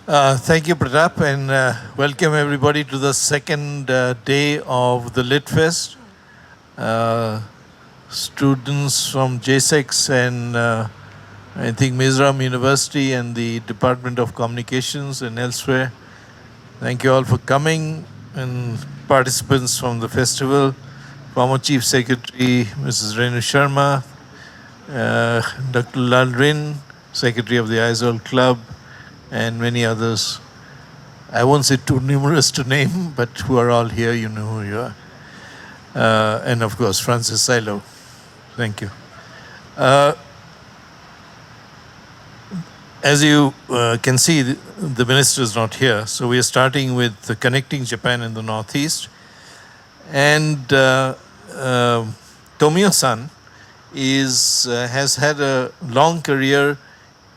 Thank you, Pratap, and welcome everybody to the second day of the Lit Fest. Students from JSEX and I think Mizoram University and the Department of Communications and elsewhere. Thank you all for coming, and participants from the festival, former Chief Secretary Mrs. Renu Sharma, Dr. Lalrin, Secretary of the Aizol Club, and many others. I won't say too numerous to name, but who are all here, you know who you are. And of course, Francis Silo. Thank you. As you can see, the minister is not here, so we are starting with connecting Japan in the Northeast. And Tomio-san has had a long career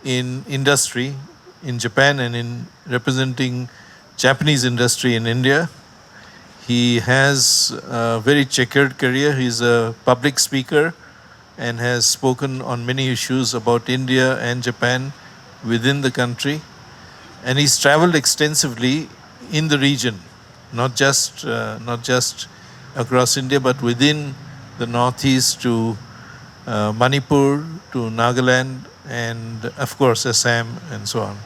in industry in Japan and in representing Japanese industry in India. He has a very checkered career. He's a public speaker and has spoken on many issues about India and Japan within the country. And he's traveled extensively in the region, not just across India, but within the Northeast to Manipur, to Nagaland, and of course Assam and so on.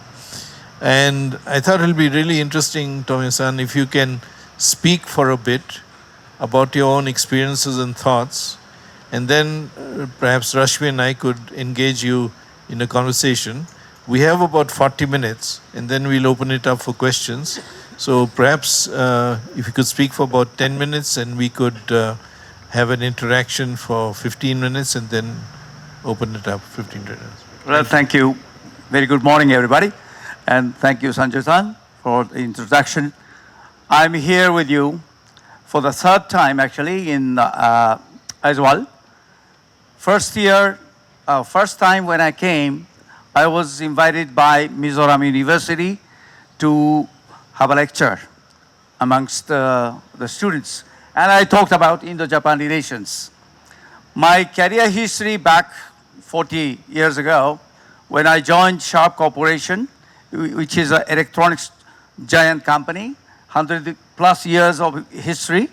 And I thought it'll be really interesting, Tomio-san, if you can speak for a bit about your own experiences and thoughts, and then perhaps Rashmi and I could engage you in a conversation. We have about 40 minutes, and then we'll open it up for questions. So perhaps if you could speak for about 10 minutes, and we could have an interaction for 15 minutes, and then open it up 15 minutes. Well, thank you. Very good morning, everybody. And thank you, Sanjay-san, for the introduction. I'm here with you for the third time, actually, in as well. First time when I came, I was invited by Mizoram University to have a lecture amongst the students. And I talked about Indo-Japan relations. My career history back 40 years ago, when I joined Sharp Corporation, which is an electronics giant company, 100 plus years of history.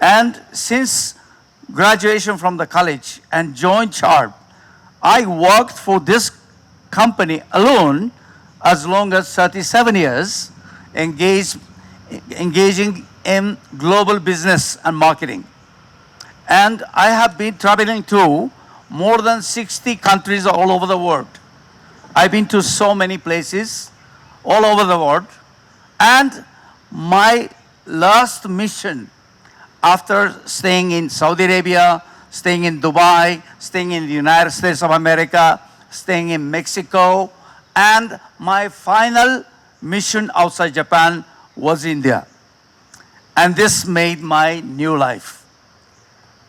And since graduation from the college and joined Sharp, I worked for this company alone as long as 37 years, engaging in global business and marketing. And I have been traveling to more than 60 countries all over the world. I've been to so many places all over the world. And my last mission, after staying in Saudi Arabia, staying in Dubai, staying in the United States of America, staying in Mexico, and my final mission outside Japan was India. And this made my new life.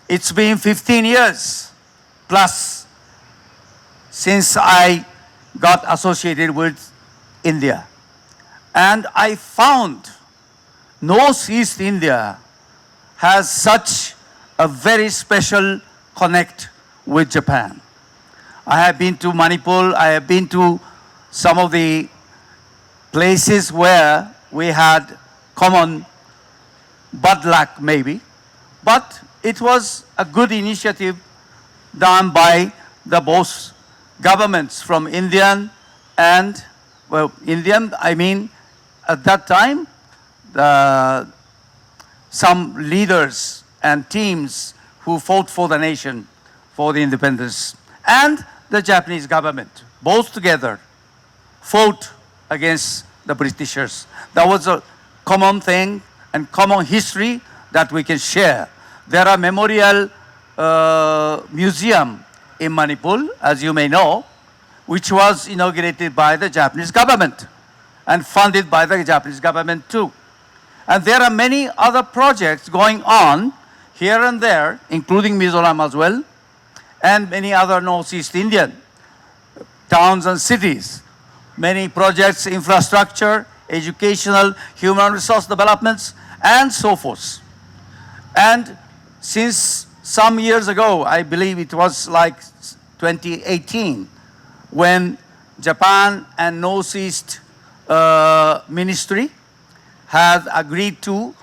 It's been 15 years plus since I got associated with India. And I found Northeast India has such a very special connect with Japan. I have been to Manipur, I have been to some of the places where we had common bad luck maybe, but it was a good initiative done by the both governments from Indian and, well, Indian, I mean, at that time, some leaders and teams who fought for the nation, for the independence, and the Japanese government, both together, fought against the Britishers. That was a common thing and common history that we can share. There are memorial museum in Manipur, as you may know, which was inaugurated by the Japanese government and funded by the Japanese government too. And there are many other projects going on here and there, including Mizoram as well, and many other Northeast Indian towns and cities. Many projects, infrastructure, educational, human resource developments, and so forth. And since some years ago, I believe it was like 2018, when Japan and Northeast ministry has agreed to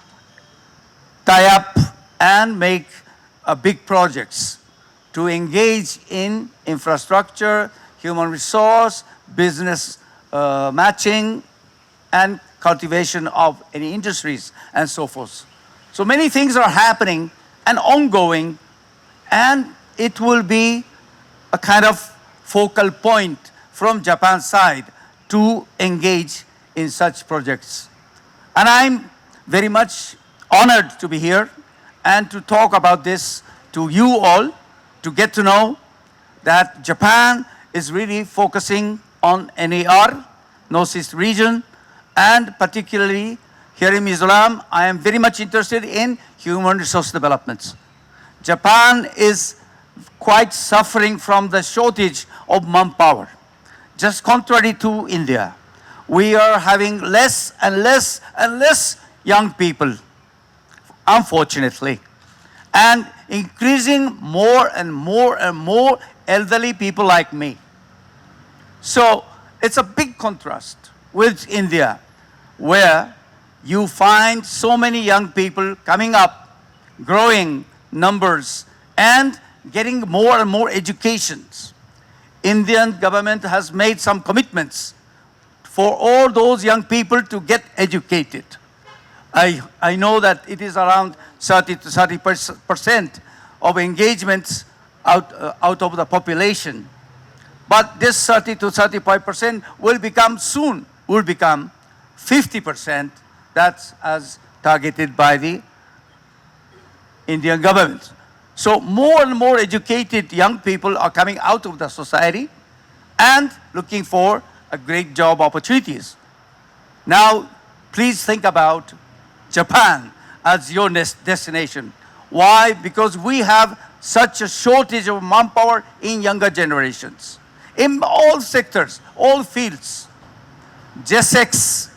tie up and make big projects to engage in infrastructure, human resource, business matching, and cultivation of any industries and so forth. So many things are happening and ongoing, and it will be a kind of focal point from Japan's side to engage in such projects. And I'm very much honored to be here and to talk about this to you all, to get to know that Japan is really focusing on NAR, Northeast region, and particularly here in Mizoram, I am very much interested in human resource development. Japan is quite suffering from the shortage of manpower. Just contrary to India, we are having less and less and less young people, unfortunately, and increasing more and more and more elderly people like me. So it's a big contrast with India, where you find so many young people coming up, growing numbers, and getting more and more educations. Indian government has made some commitments for all those young people to get educated. I know that it is around 30 to 30% of engagements out of the population. But this 30 to 35% will become 50%. That's as targeted by the Indian government. So more and more educated young people are coming out of the society and looking for a great job opportunities. Now, please think about Japan as your destination. Why? Because we have such a shortage of manpower in younger generations. In all sectors, all fields. JSEX,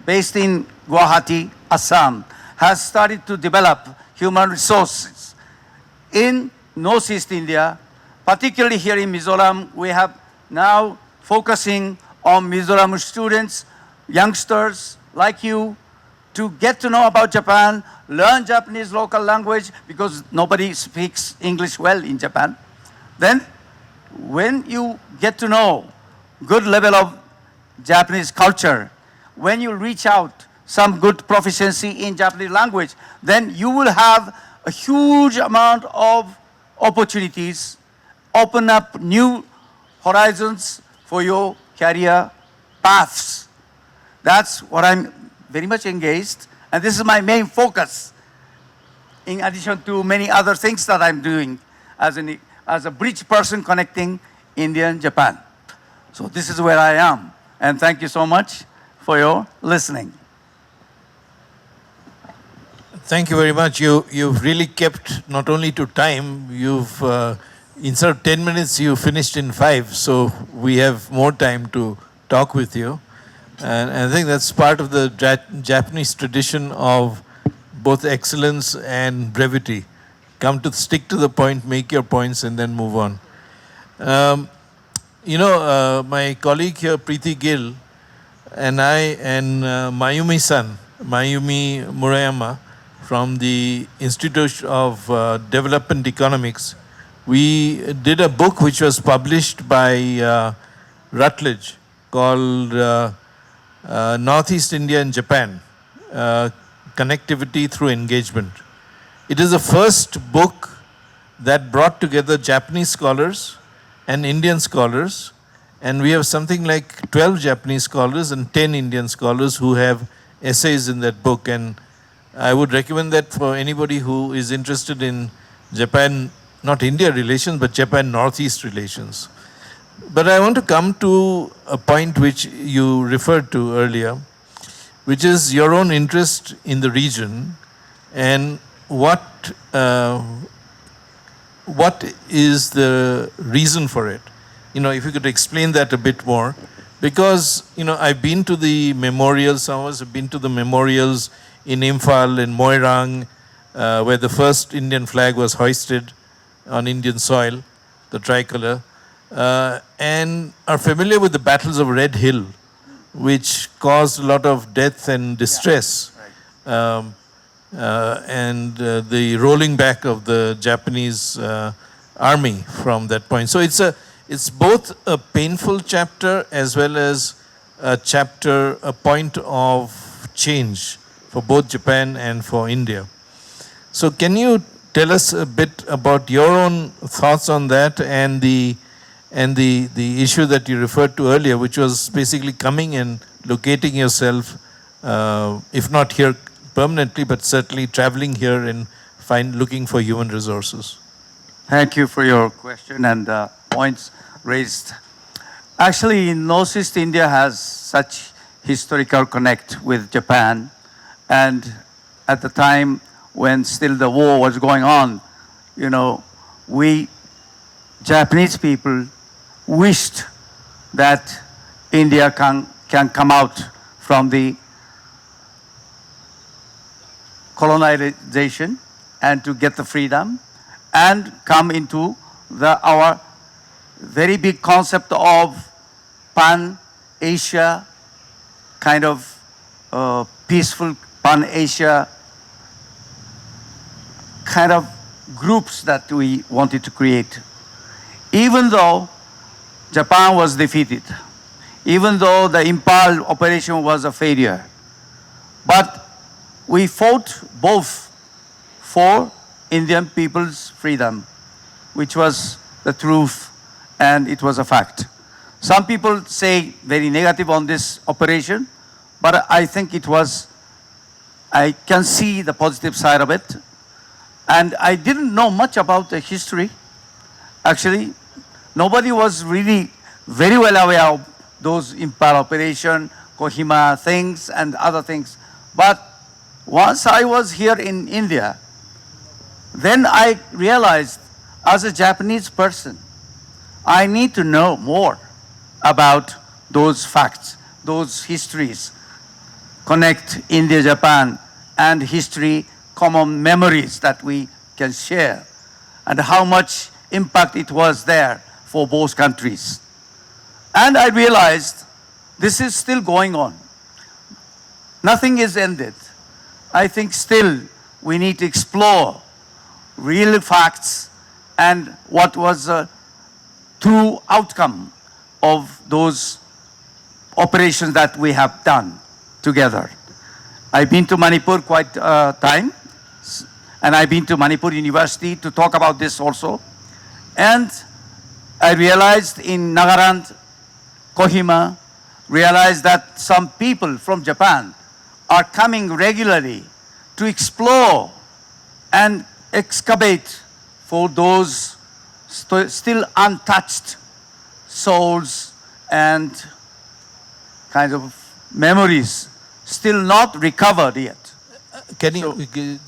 based in Guwahati, Assam, has started to develop human resources in Northeast India, particularly here in Mizoram. We have now focusing on Mizoram students, youngsters like you, to get to know about Japan, learn Japanese local language, because nobody speaks English well in Japan. Then, when you get to know good level of Japanese culture, when you reach out some good proficiency in Japanese language, then you will have a huge amount of opportunities, open up new horizons for your career paths. That's what I'm very much engaged, and this is my main focus, in addition to many other things that I'm doing as a bridge person connecting India and Japan. So this is where I am, and thank you so much for your listening. Thank you very much. You've really kept not only to time, you've instead of 10 minutes, you finished in 5, so we have more time to talk with you. And I think that's part of the Japanese tradition of both excellence and brevity. Come to stick to the point, make your points, and then move on. My colleague here, Preeti Gill, and I, and Mayumi Murayama, from the Institute of Development Economics, we did a book which was published by Rutledge called Northeast India and Japan, Connectivity Through Engagement. It is the first book that brought together Japanese scholars and Indian scholars, and we have something like 12 Japanese scholars and 10 Indian scholars who have essays in that book. And I would recommend that for anybody who is interested in Japan, not India relations, but Japan Northeast relations. But I want to come to a point which you referred to earlier, which is your own interest in the region and what is the reason for it? If you could explain that a bit more. Because, I've been to the memorials, some of us have been to the memorials in Imphal, in Moirang, where the first Indian flag was hoisted on Indian soil, the tricolor, and are familiar with the battles of Red Hill, which caused a lot of death and distress. And the rolling back of the Japanese army from that point. So it's both a painful chapter as well as a chapter, a point of change for both Japan and for India. So can you tell us a bit about your own thoughts on that and the issue that you referred to earlier, which was basically coming and locating yourself, if not here permanently, but certainly traveling here and looking for human resources? Thank you for your question and points raised. Actually, Northeast India has such historical connect with Japan, and at the time when still the war was going on, you know, we Japanese people wished that India can come out from the colonization and to get the freedom and come into our very big concept of Pan-Asia, kind of peaceful Pan-Asia kind of groups that we wanted to create. Even though Japan was defeated, even though the Impal operation was a failure, but we fought both for Indian people's freedom, which was the truth and it was a fact. Some people say very negative on this operation, but I think I can see the positive side of it. And I didn't know much about the history. Actually, nobody was really very well aware of those Impal operation, Kohima things and other things. But once I was here in India, then I realized as a Japanese person, I need to know more about those facts, those histories, connect India, Japan, and history, common memories that we can share, and how much impact it was there for both countries. And I realized this is still going on. Nothing is ended. I think still we need to explore real facts and what was the true outcome of those operations that we have done together. I've been to Manipur quite time, and I've been to Manipur University to talk about this also. And I realized in Nagaland, Kohima, realized that some people from Japan are coming regularly to explore and excavate for those still untouched souls and kind of memories still not recovered yet. Can you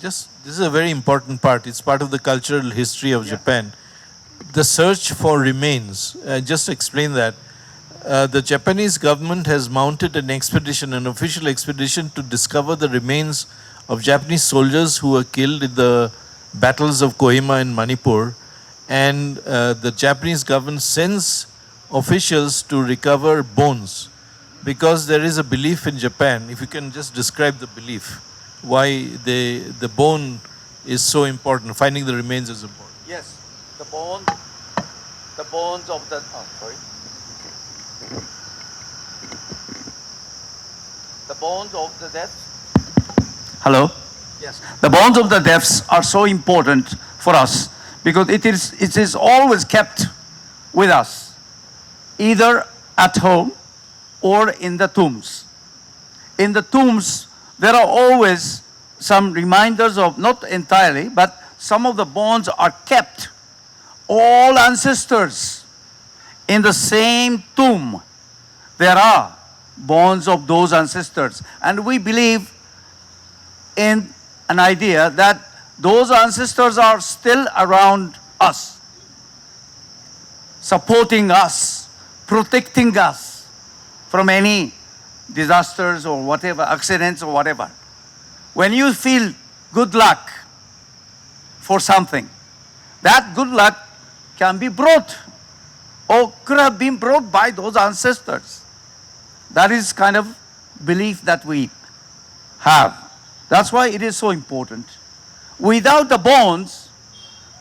this is a very important part. It's part of the cultural history of Japan. The search for remains. Just explain that. The Japanese government has mounted an expedition, an official expedition, to discover the remains of Japanese soldiers who were killed in the battles of Kohima and Manipur. And the Japanese government sends officials to recover bones, because there is a belief in Japan. If you can just describe the belief, why the bone is so important, finding the remains is important. Yes, the bones of the, the bones of the deaths. Hello? Yes. The bones of the deaths are so important for us because it is always kept with us, either at home or in the tombs. In the tombs, there are always some reminders of, not entirely, but some of the bones are kept. All ancestors in the same tomb, there are bones of those ancestors. And we believe in an idea that those ancestors are still around us, supporting us, protecting us from any disasters or whatever, accidents or whatever. When you feel good luck for something, that good luck can be brought or could have been brought by those ancestors. That is kind of belief that we have. That's why it is so important. Without the bones,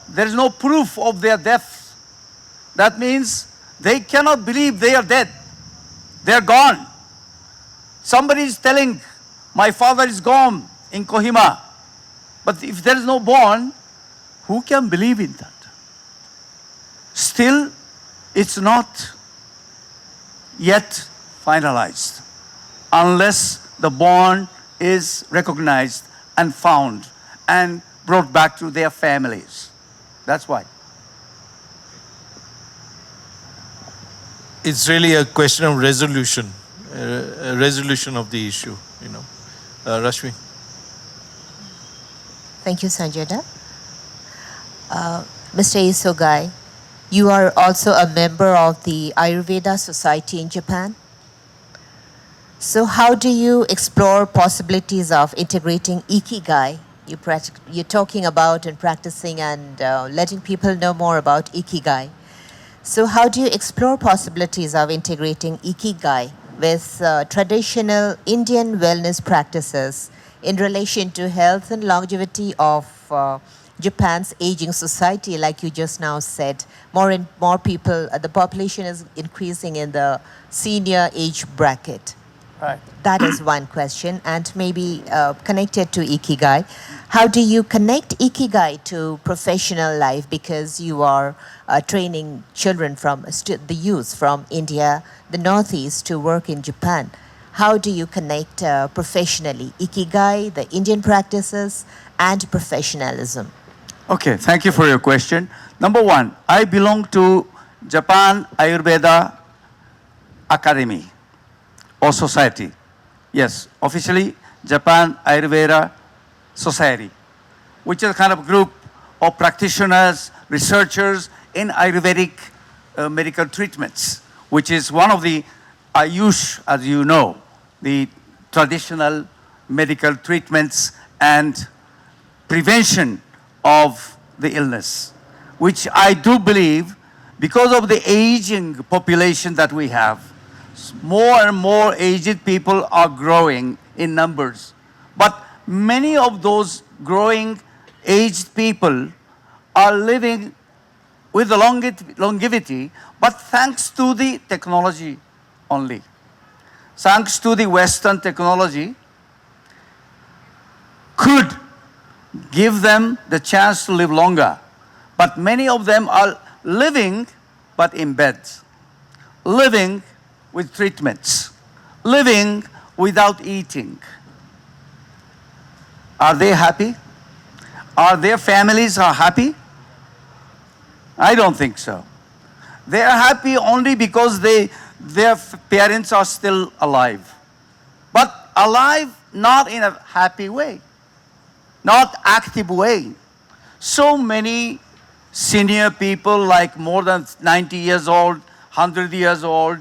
there is no proof of their death. That means they cannot believe they are dead. They are gone. Somebody is telling, my father is gone in Kohima. But if there is no bone, who can believe in that? Still, it's not yet finalized unless the bond is recognized and found and brought back to their families. That's why. It's really a question of resolution, a resolution of the issue, you know. Rashmi. Thank you, Sanjana. Mr. Isogai, you are also a member of the Ayurveda Society in Japan. So how do you explore possibilities of integrating Ikigai? You're talking about and practicing and letting people know more about Ikigai. So how do you explore possibilities of integrating Ikigai with traditional Indian wellness practices in relation to health and longevity of Japan's aging society? Like you just now said, more and more people, the population is increasing in the senior age bracket. Right. That is one question, and maybe connected to Ikigai. How do you connect Ikigai to professional life? Because you are training children from the youth from India, the Northeast, to work in Japan. How do you connect professionally Ikigai, the Indian practices, and professionalism? Okay, thank you for your question. Number one, I belong to Japan Ayurveda Academy or Society. Yes, officially Japan Ayurveda Society, which is a kind of group of practitioners, researchers in Ayurvedic medical treatments, which is one of the Ayush, as you know, the traditional medical treatments and prevention of the illness, which I do believe, because of the aging population that we have, more and more aged people are growing in numbers. But many of those growing aged people are living with the longevity, but thanks to the technology only. Thanks to the Western technology, could give them the chance to live longer. But many of them are living, but in beds, living with treatments, living without eating. Are they happy? Are their families happy? I don't think so. They are happy only because their parents are still alive. But alive not in a happy way, not active way. So many senior people, like more than 90 years old, 100 years old,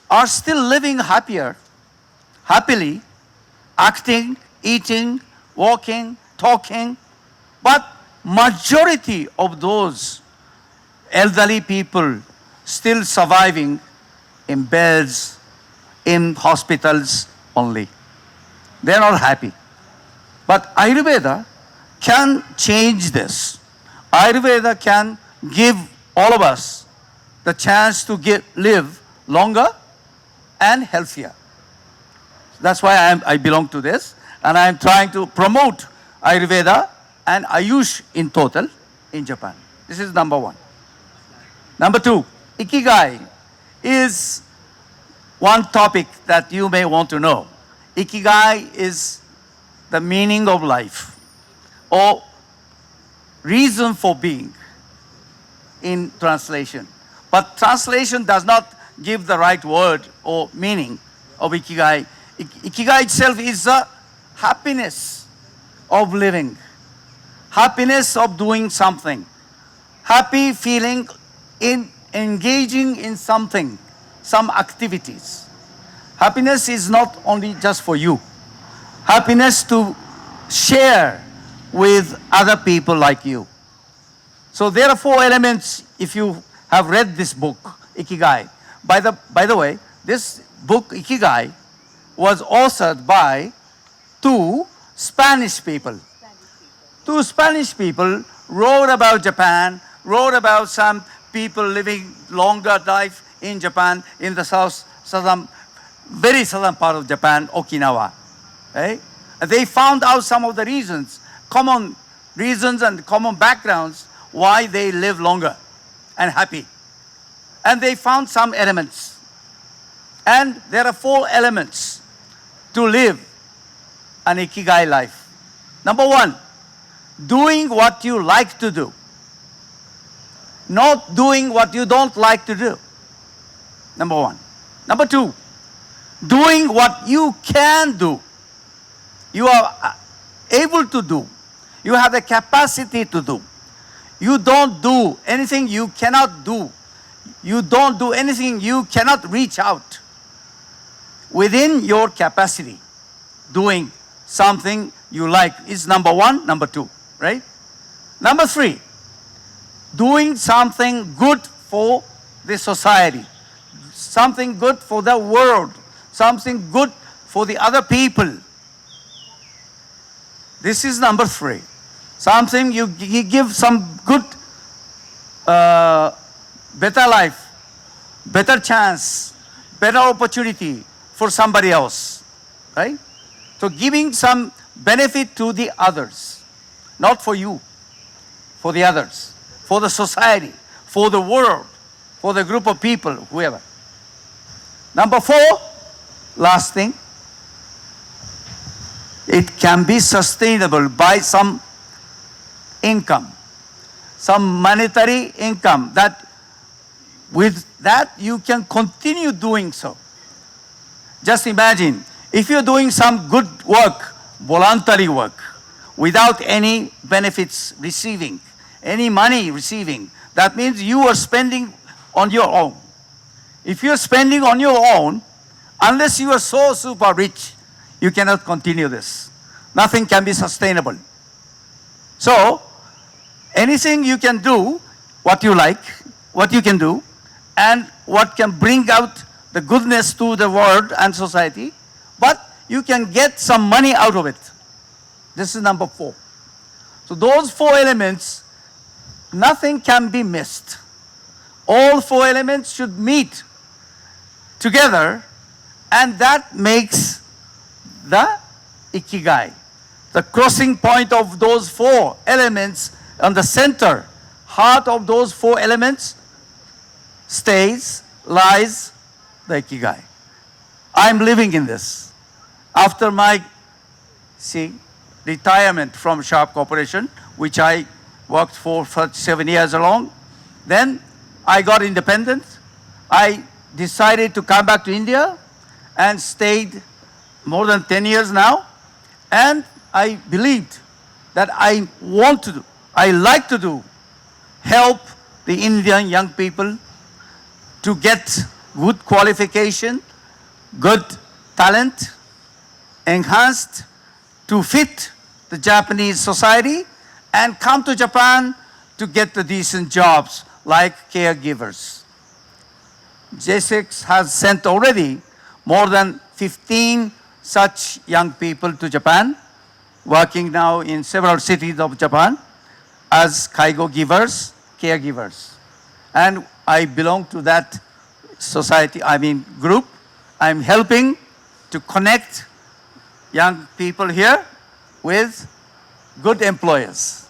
are still living happily, acting, eating, walking, talking. But majority of those elderly people still surviving in beds, in hospitals only. They're not happy. But Ayurveda can change this. Ayurveda can give all of us the chance to live longer and healthier. That's why I belong to this, and I'm trying to promote Ayurveda and Ayush in total in Japan. This is number one. Number two, Ikigai is one topic that you may want to know. Ikigai is the meaning of life or reason for being in translation. But translation does not give the right word or meaning of Ikigai. Ikigai itself is the happiness of living, happiness of doing something, happy feeling in engaging in something, some activities. Happiness is not only just for you. Happiness to share with other people like you. So there are 4 elements if you have read this book, Ikigai. By the way, this book Ikigai was authored by two Spanish people. Two Spanish people wrote about Japan, wrote about some people living longer life in Japan, in the very southern part of Japan, Okinawa. Right? They found out some of the reasons, common reasons and common backgrounds why they live longer and happy. And they found some elements. And there are 4 elements to live an Ikigai life. Number 1, doing what you like to do. Not doing what you don't like to do. Number 1. Number 2, doing what you can do. You are able to do. You have the capacity to do. You don't do anything you cannot do. You don't do anything you cannot reach out. Within your capacity, doing something you like is number 1, number 2, right? Number 3, doing something good for the society, something good for the world, something good for the other people. This is number 3. Something you give some good, better life, better chance, better opportunity for somebody else, right? So giving some benefit to the others, not for you, for the others, for the society, for the world, for the group of people, whoever. Number 4, last thing, it can be sustainable by some income, some monetary income, that with that you can continue doing so. Just imagine, if you're doing some good work, voluntary work, without any benefits receiving, any money receiving, that means you are spending on your own. If you're spending on your own, unless you are so super rich, you cannot continue this. Nothing can be sustainable. So, anything you can do, what you like, what you can do, and what can bring out the goodness to the world and society, but you can get some money out of it. This is number 4. So those 4 elements, nothing can be missed. All 4 elements should meet together, and that makes the Ikigai. The crossing point of those 4 elements on the center, heart of those 4 elements lies the Ikigai. I'm living in this. After my, retirement from Sharp Corporation, which I worked for 7 years along, then I got independent. I decided to come back to India and stayed more than 10 years now. And I believed that I like to do, help the Indian young people to get good qualification, good talent, enhanced to fit the Japanese society, and come to Japan to get the decent jobs like caregivers. J6 has sent already more than 15 such young people to Japan, working now in several cities of Japan as kaigo givers, caregivers. And I belong to that society, group. I'm helping to connect young people here with good employers.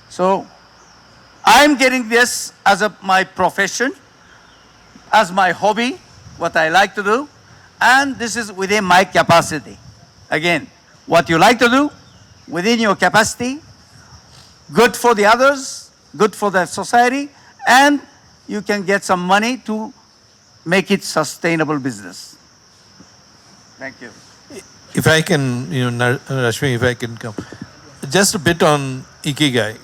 So I'm getting this as my profession, as my hobby, what I like to do, and this is within my capacity. Again, what you like to do, within your capacity, good for the others, good for the society, and you can get some money to make it sustainable business. Thank you. If I can, Rashmi, if I can come. Just a bit on Ikigai,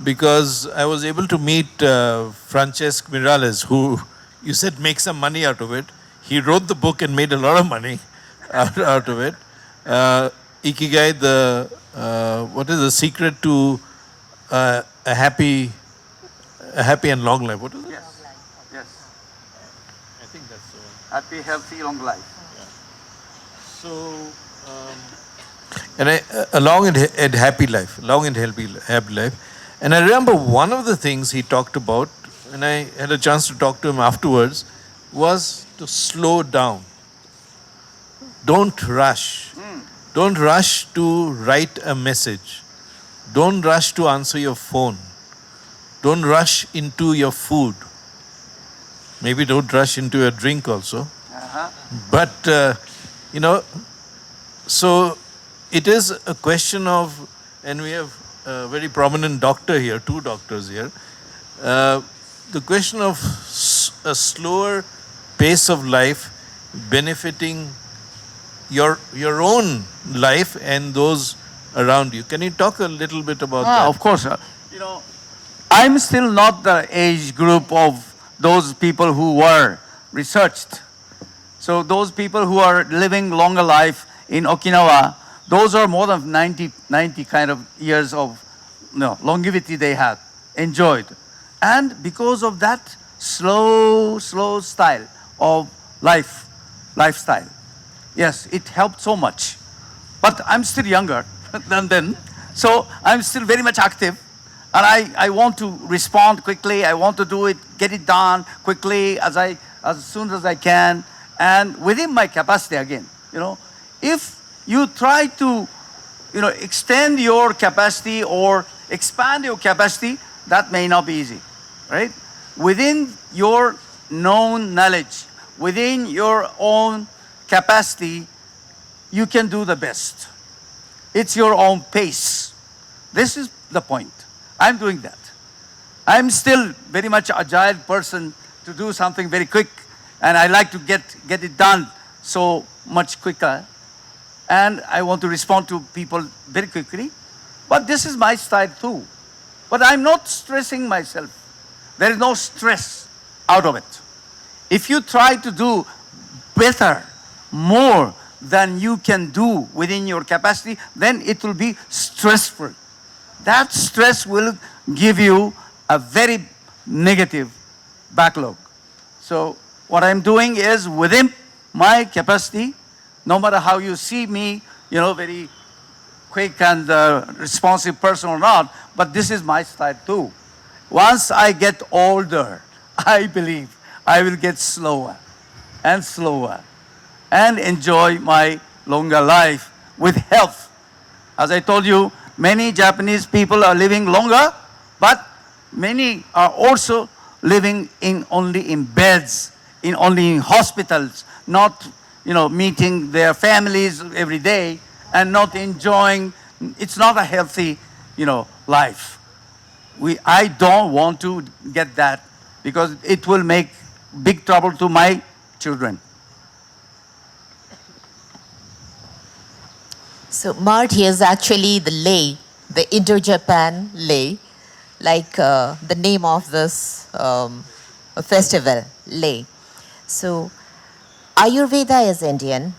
because I was able to meet Francesc Miralles, who you said make some money out of it. He wrote the book and made a lot of money out of it. Ikigai, what is the secret to a happy and long life? What is it? Yes. Yes. I think that's the one. Happy, healthy, long life. So, and a long and happy life, long and happy life. And I remember one of the things he talked about, and I had a chance to talk to him afterwards, was to slow down. Don't rush. Don't rush to write a message. Don't rush to answer your phone. Don't rush into your food. Maybe don't rush into your drink also. But, so it is a question of, and we have a very prominent doctor here, two doctors here, the question of a slower pace of life benefiting your own life and those around you. Can you talk a little bit about that? Of course. I'm still not the age group of those people who were researched. So those people who are living longer life in Okinawa, those are more than 90 kind of years of longevity they had enjoyed. And because of that slow style of lifestyle, yes, it helped so much. But I'm still younger than then, so I'm still very much active. And I want to respond quickly. I want to do it, get it done quickly as soon as I can, and within my capacity again. If you try to, extend your capacity or expand your capacity, that may not be easy, right? Within your known knowledge, within your own capacity, you can do the best. It's your own pace. This is the point. I'm doing that. I'm still very much agile person to do something very quick, and I like to get it done so much quicker. And I want to respond to people very quickly. But this is my style too. But I'm not stressing myself. There is no stress out of it. If you try to do better, more than you can do within your capacity, then it will be stressful. That stress will give you a very negative backlog. So what I'm doing is within my capacity, no matter how you see me, very quick and responsive person or not, but this is my style too. Once I get older, I believe I will get slower and slower and enjoy my longer life with health. As I told you, many Japanese people are living longer, but many are also living only in beds, only in hospitals, not meeting their families every day and not enjoying. It's not a healthy life. I don't want to get that because it will make big trouble to my children. So Marty is actually the lei, the Indo-Japan lei, like the name of this festival, lei. So Ayurveda is Indian,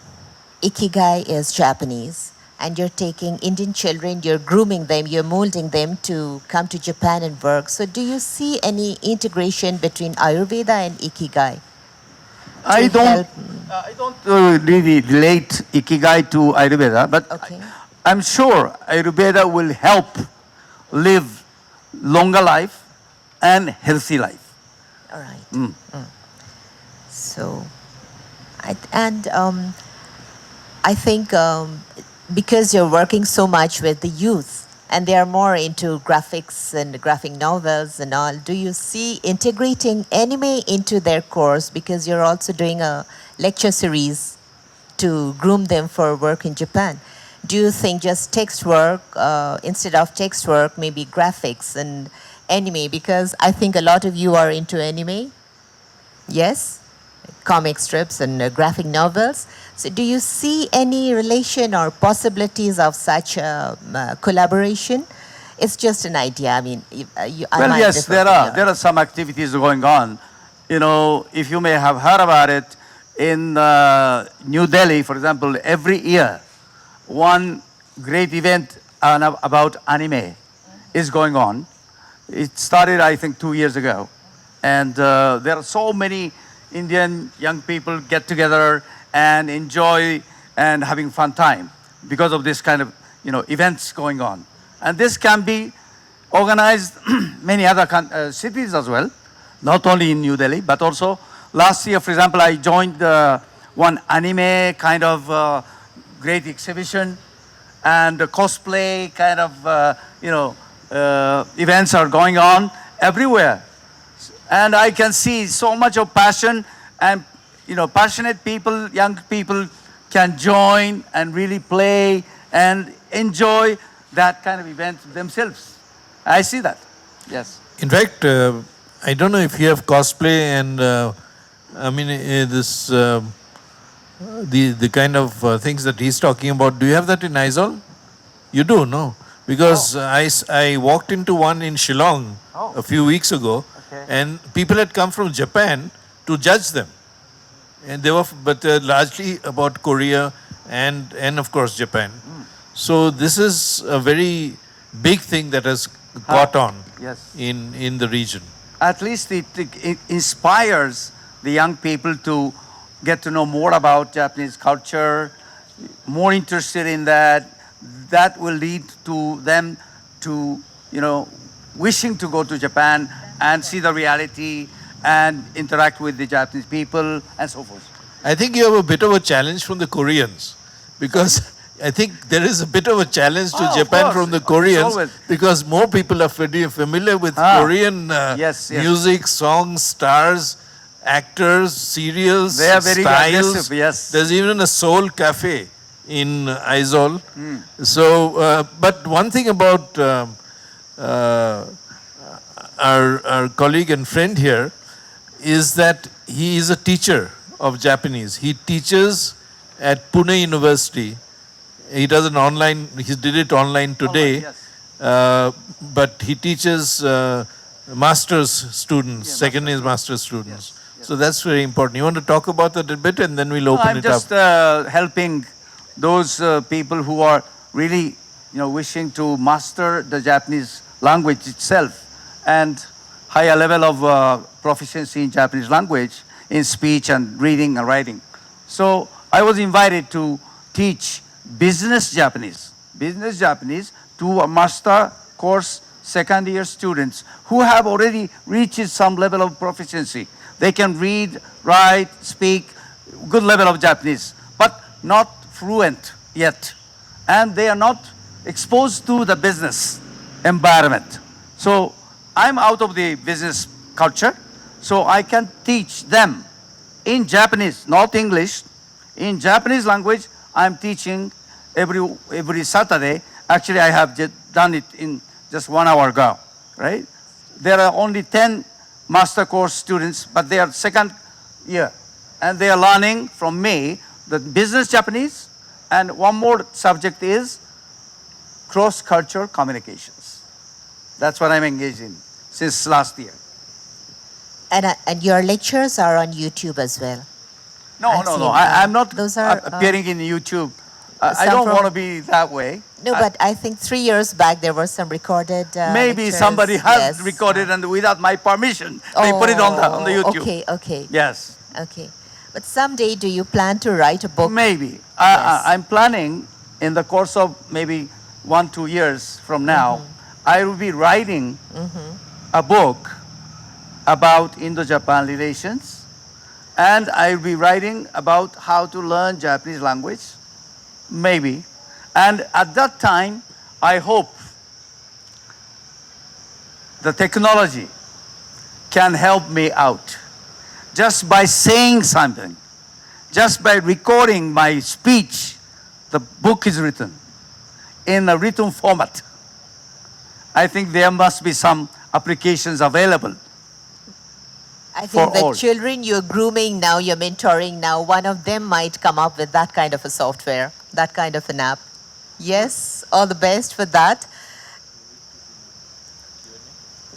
Ikigai is Japanese, and you're taking Indian children, you're grooming them, you're molding them to come to Japan and work. So do you see any integration between Ayurveda and Ikigai? I don't really relate Ikigai to Ayurveda, but Okay. I'm sure Ayurveda will help live longer life and healthy life. All right. So, I think because you're working so much with the youth and they are more into graphics and graphic novels and all, do you see integrating anime into their course because you're also doing a lecture series to groom them for work in Japan? Do you think just text work, instead of text work, maybe graphics and anime? Because I think a lot of you are into anime. Yes? Comic strips and graphic novels. So do you see any relation or possibilities of such collaboration? It's just an idea. I mean, Well, yes, there are some activities going on. If you may have heard about it, in New Delhi, for example, every year, one great event about anime is going on. It started, I think, 2 years ago. And there are so many, Indian young people get together and enjoy and having fun time because of this kind of, events going on. And this can be organized many other cities as well, not only in New Delhi, but also last year, for example, I joined one anime kind of great exhibition, and cosplay kind of, events are going on everywhere. And I can see so much of passion, and, passionate people, young people can join and really play and enjoy that kind of event themselves. I see that. Yes. In fact, I don't know if you have cosplay and this the kind of things that he's talking about. Do you have that in Aizawl? You do, no? Because I walked into one in Shillong a few weeks ago, and people had come from Japan to judge them, and they were largely about Korea and of course Japan. So this is a very big thing that has caught on in the region. At least it inspires the young people to get to know more about Japanese culture, more interested in that. That will lead to them to, wishing to go to Japan and see the reality and interact with the Japanese people and so forth. I think you have a bit of a challenge from the Koreans, because I think there is a bit of a challenge to Japan from the Koreans, because more people are familiar with Korean music, songs, stars, actors, serials, they are very styles. aggressive, yes. There's even a soul cafe in Aizawl. So, but one thing about our colleague and friend here is that he is a teacher of Japanese. He teaches at Pune University. He does an online, he did it online today, but he teaches master's students, second year master's students. So that's very important. You want to talk about that a bit, and then we'll open it up. I'm just helping those people who are really, wishing to master the Japanese language itself and higher level of proficiency in Japanese language in speech and reading and writing. So I was invited to teach business Japanese to a master course second year students who have already reached some level of proficiency. They can read, write, speak good level of Japanese, but not fluent yet. And they are not exposed to the business environment. So I'm out of the business culture, so I can teach them in Japanese, not English. In Japanese language, I'm teaching every Saturday. Actually, I have done it in just 1 hour ago, right? There are only 10 master course students, but they are second year. And they are learning from me the business Japanese, and one more subject is cross-cultural communications. That's what I'm engaged in since last year. And your lectures are on YouTube as well. No. I'm not appearing in YouTube. I don't want to be that way. No, but I think 3 years back there were some recorded maybe lectures. somebody has recorded, and without my permission, they put it on the YouTube. Okay. Yes. Okay. But someday, do you plan to write a book? Maybe. I'm planning in the course of maybe 1-2 years from now, I will be writing a book about Indo-Japan relations, and I will be writing about how to learn Japanese language, maybe. And at that time, I hope the technology can help me out. Just by saying something, just by recording my speech, the book is written in a written format. I think there must be some applications available. I think the children you're grooming now, you're mentoring now, one of them might come up with that kind of a software, that kind of an app. Yes, all the best for that.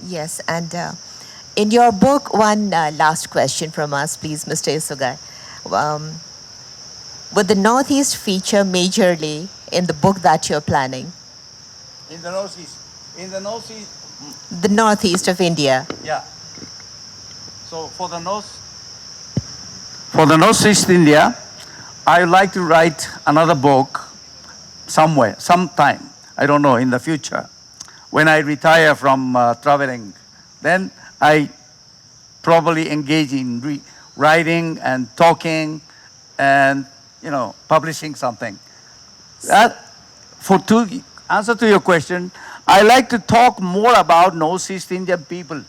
Yes, and in your book, one last question from us, please, Mr. Isugai. Would the Northeast feature majorly in the book that you're planning? In the Northeast? In the Northeast? The Northeast of India. Yeah. So for the North, For the Northeast India, I would like to write another book somewhere, sometime. I don't know, in the future. When I retire from traveling, then I probably engage in writing and talking and, publishing something. To answer to your question, I like to talk more about Northeast Indian people,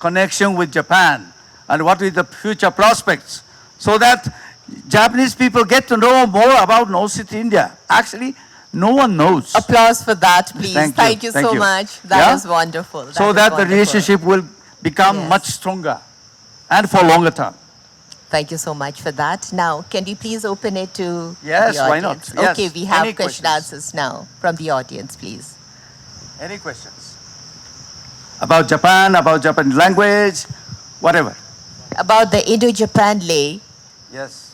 connection with Japan, and what is the future prospects, so that Japanese people get to know more about Northeast India. Actually, no one knows. Applause for that, please. Thank you. so much. That Yeah? was wonderful. So was that the wonderful. relationship will become Yes. much stronger and for longer term. Thank you so much for that. Now, can we please open it to Yes, the why not? audience? Yes. Okay, we have Any question questions? answers now from the audience, please. Any questions? About Japan, about Japanese language, whatever. About the Indo-Japan lay, Yes.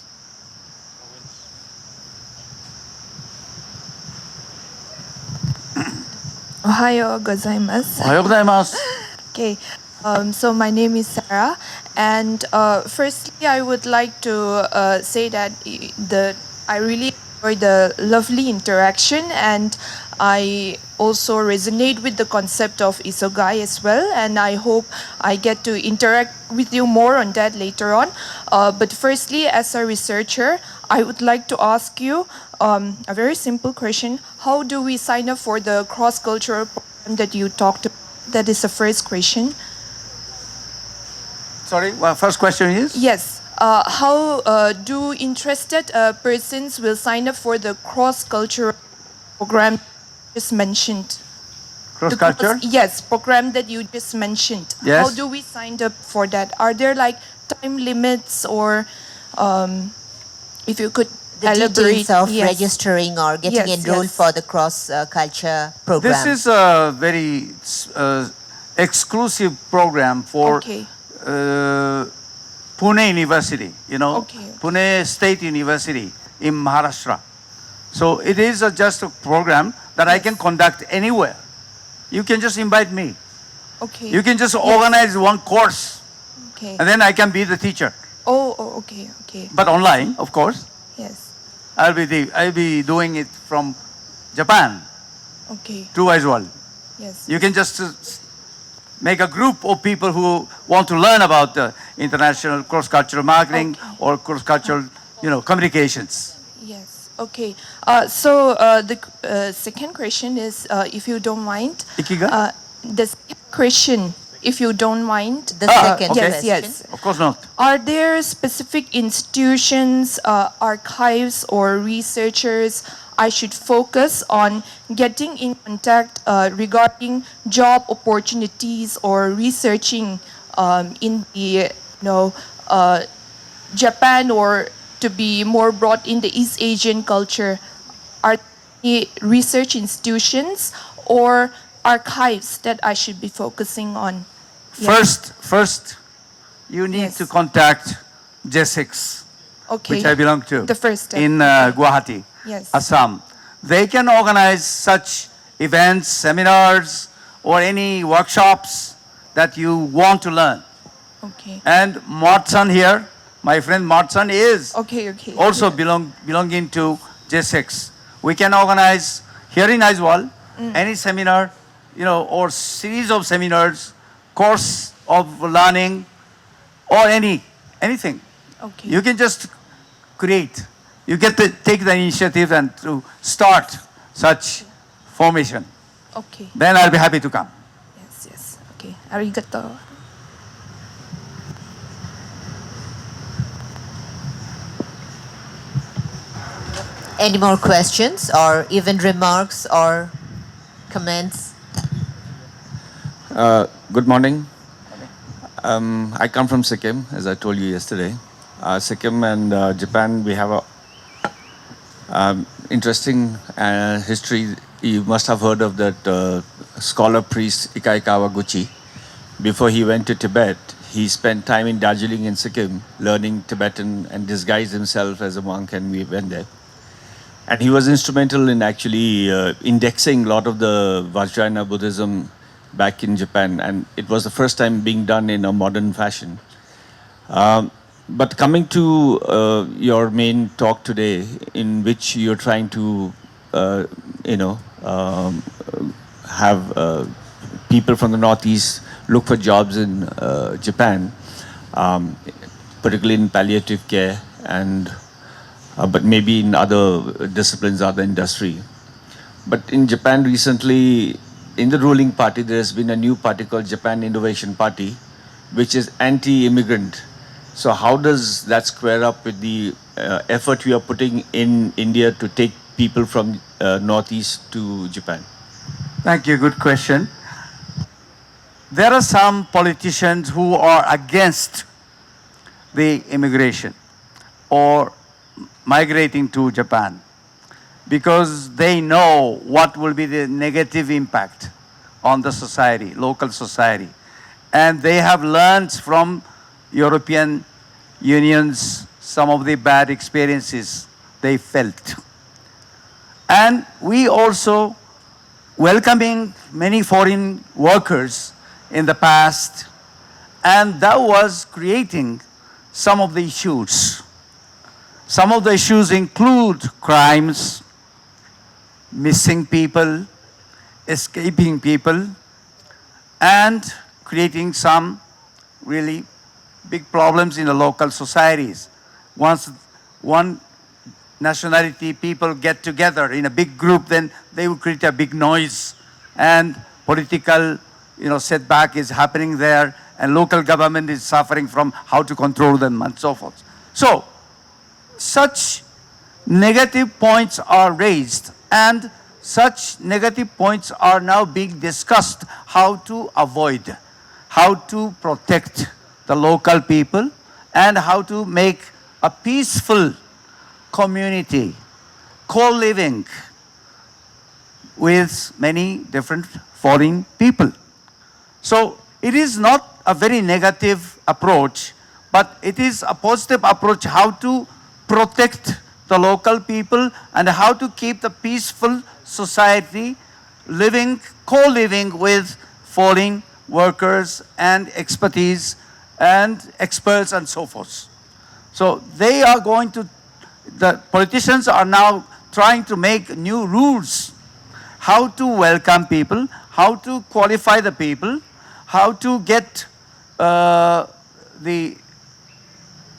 Ohayo gozaimasu. おはようございます。 Okay, so my name is Sarah, and firstly, I would like to say that I really enjoy the lovely interaction, and I also resonate with the concept of isogai as well, and I hope I get to interact with you more on that later on. But firstly, as a researcher, I would like to ask you a very simple question. How do we sign up for the cross-cultural program that you talked about? That is the first question. Sorry, well, first question is? Yes. How do interested persons will sign up for the cross-cultural program you just mentioned? Cross The culture? Yes, program that you just mentioned. Yes. How do we sign up for that? Are there like time limits, or if you could the elaborate? details of Yes. registering or getting Yes, enrolled yes. for the cross-culture program. This is a very exclusive program for Okay. Pune University, Okay. Pune State University in Maharashtra. So it is just a program that I can conduct anywhere. You can just invite me. Okay. You can just organize one course, Okay. and then I can be the teacher. Okay. Okay. But online, of course. Yes. I'll be doing it from Japan Okay. too as well. Yes. You can just make a group of people who want to learn about international cross-cultural marketing or cross-cultural, communications. Yes. Okay. So the second question is, if you don't mind, Ikiga? the second question, if you don't mind, The second okay. yes, question. yes. Of course not. Are there specific institutions, archives, or researchers I should focus on getting in contact regarding job opportunities or researching in the Japan, or to be more broad in the East Asian culture? Are there research institutions or archives that I should be focusing on? Yes. First, you need Yes. to contact J6, Okay. which I belong to, The first step. in Guwahati, Yes. Assam. They can organize such events, seminars, or any workshops that you want to learn. Okay. And Martsan here, my friend Martsan is Okay. also belonging to J6. We can organize here in Aizawl any seminar, or series of seminars, course of learning, or anything. Okay. You can just create. You get to take the initiative and to start such formation. Okay. Then I'll be happy to come. Yes. Okay. Arigato. Any more questions or even remarks or comments? Good morning. I come from Sikkim, as I told you yesterday. Sikkim and Japan, we have a interesting history. You must have heard of that scholar priest Ikai Kawaguchi. Before he went to Tibet, he spent time in Darjeeling in Sikkim, learning Tibetan and disguised himself as a monk, and we went there. And he was instrumental in actually indexing a lot of the Vajrayana Buddhism back in Japan, and it was the first time being done in a modern fashion. But coming to your main talk today, in which you're trying to, you know, have people from the Northeast look for jobs in Japan, um, particularly in palliative care and but maybe in other disciplines, other industry. But in Japan recently, in the ruling party, there has been a new party called Japan Innovation Party, which is anti-immigrant. So how does that square up with the effort we are putting in India to take people from Northeast to Japan? Thank you. Good question. There are some politicians who are against the immigration or migrating to Japan because they know what will be the negative impact on the society, local society. And they have learned from European Union's some of the bad experiences they felt. And we also welcoming many foreign workers in the past, and that was creating some of the issues. Some of the issues include crimes, missing people, escaping people, and creating some really big problems in the local societies. Once one nationality people get together in a big group, then they will create a big noise, and political setback is happening there, and local government is suffering from how to control them and so forth. So such negative points are raised, and such negative points are now being discussed, how to avoid, how to protect the local people, and how to make a peaceful community, co-living with many different foreign people. So it is not a very negative approach, but it is a positive approach, how to protect the local people and how to keep the peaceful society living, co-living with foreign workers and expertise and experts and so forth. So they are going to, the politicians are now trying to make new rules, how to welcome people, how to qualify the people, how to get the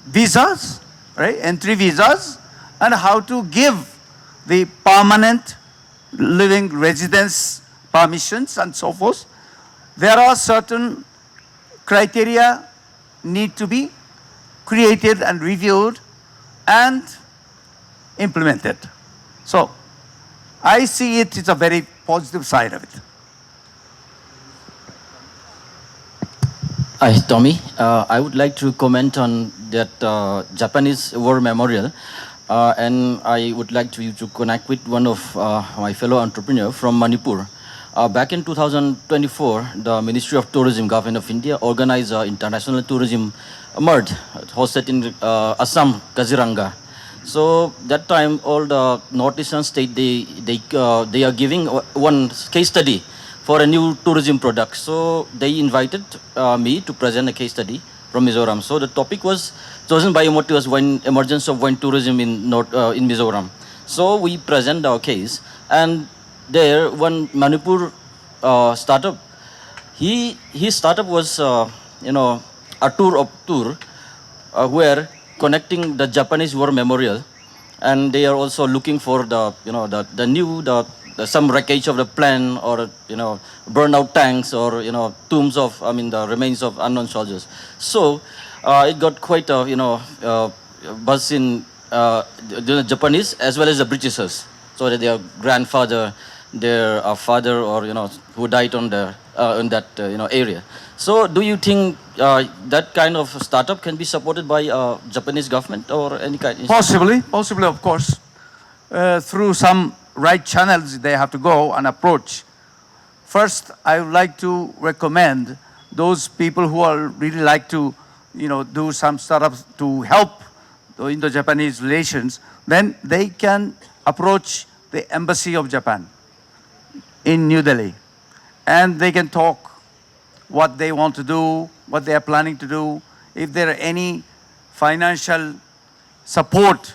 visas, right, entry visas, and how to give the permanent living residence permissions and so forth. There are certain criteria need to be created and reviewed and implemented. So I see it's a very positive side of it. Hi, Tommy. I would like to comment on that Japanese War Memorial, and I would like to connect with one of my fellow entrepreneur from Manipur. Back in 2024, the Ministry of Tourism, Government of India, organized International Tourism Mart hosted in Assam, Kaziranga. So that time, all the northeastern state they are giving one case study for a new tourism product. So they invited me to present a case study from Mizoram. So the topic was chosen by MOT was wine, emergence of wine tourism in Mizoram. So we present our case, and there one Manipur startup, his startup was a tour where connecting the Japanese War Memorial, and they are also looking for the new some wreckage of the plane, or burned out tanks, or tombs of the remains of unknown soldiers. So it got quite a buzz in the Japanese as well as the Britishers. So that their grandfather, their father, or who died on the in that area. So do you think that kind of startup can be supported by Japanese government or any kind? Possibly, of course. Through some right channels they have to go and approach. First, I would like to recommend those people who are really like to, do some startups to help the Indo-Japanese relations, then they can approach the Embassy of Japan in New Delhi, and they can talk what they want to do, what they are planning to do. If there are any financial support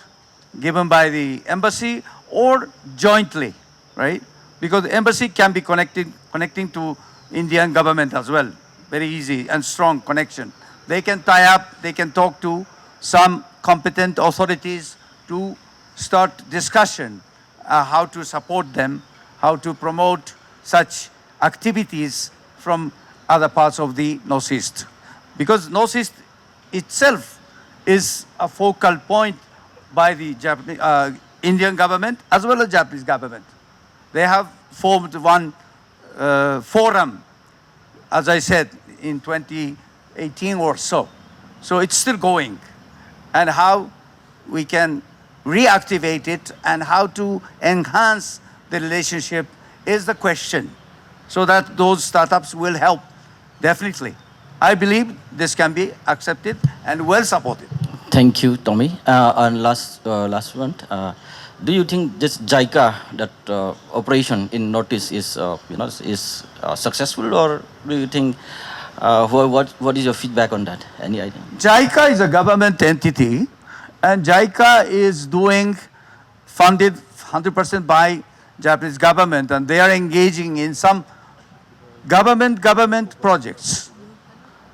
given by the embassy or jointly, right? Because the embassy can be connecting to Indian government as well. Very easy and strong connection. They can tie up, they can talk to some competent authorities to start discussion how to support them, how to promote such activities from other parts of the Northeast. Because Northeast itself is a focal point by the Indian government as well as Japanese government. They have formed one forum, as I said, in 2018 or so. So it's still going. And how we can reactivate it and how to enhance the relationship is the question. So that those startups will help, definitely. I believe this can be accepted and well supported. Thank you, Tommy. And last one. Do you think this JICA, that operation in Northeast, is successful, or do you think what is your feedback on that? Any idea? JICA is a government entity, and JICA is funded 100% by Japanese government, and they are engaging in some government projects.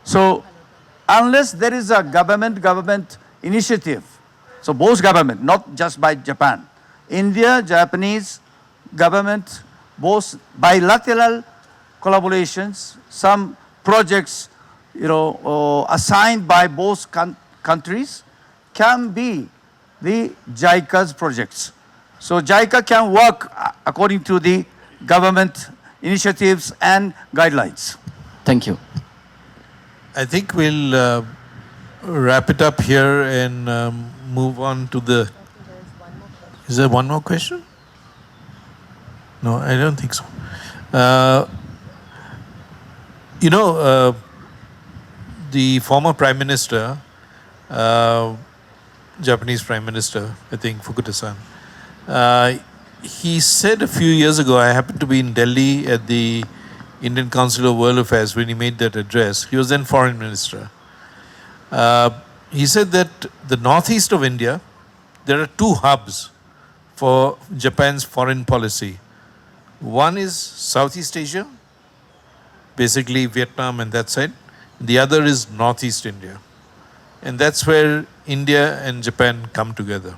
So unless there is a government initiative, so both government, not just by Japan, India, Japanese government, both bilateral collaborations, some projects, assigned by both countries can be the JICA's projects. So JICA can work according to the government initiatives and guidelines. Thank you. I think we'll wrap it up here and move on to the... Is there one more question? No, I don't think so. The former Prime Minister, Japanese Prime Minister, I think Fukuda-san, he said a few years ago, I happened to be in Delhi at the Indian Council of World Affairs when he made that address. He was then Foreign Minister. He said that the northeast of India, there are two hubs for Japan's foreign policy. One is Southeast Asia, basically Vietnam and that side. The other is Northeast India. And that's where India and Japan come together.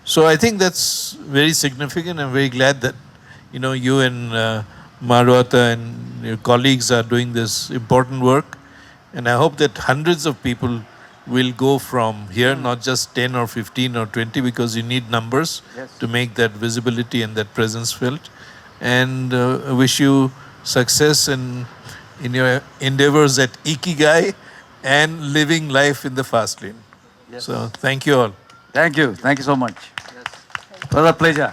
So I think that's very significant. I'm very glad that, you and Maruata and your colleagues are doing this important work. And I hope that hundreds of people will go from here, not just 10 or 15 or 20, because you need numbers to make that visibility and that presence felt. And I wish you success in your endeavors at Ikigai and living life in the fast lane. Yes. So thank you all. Thank you. Thank you so much. It was a pleasure.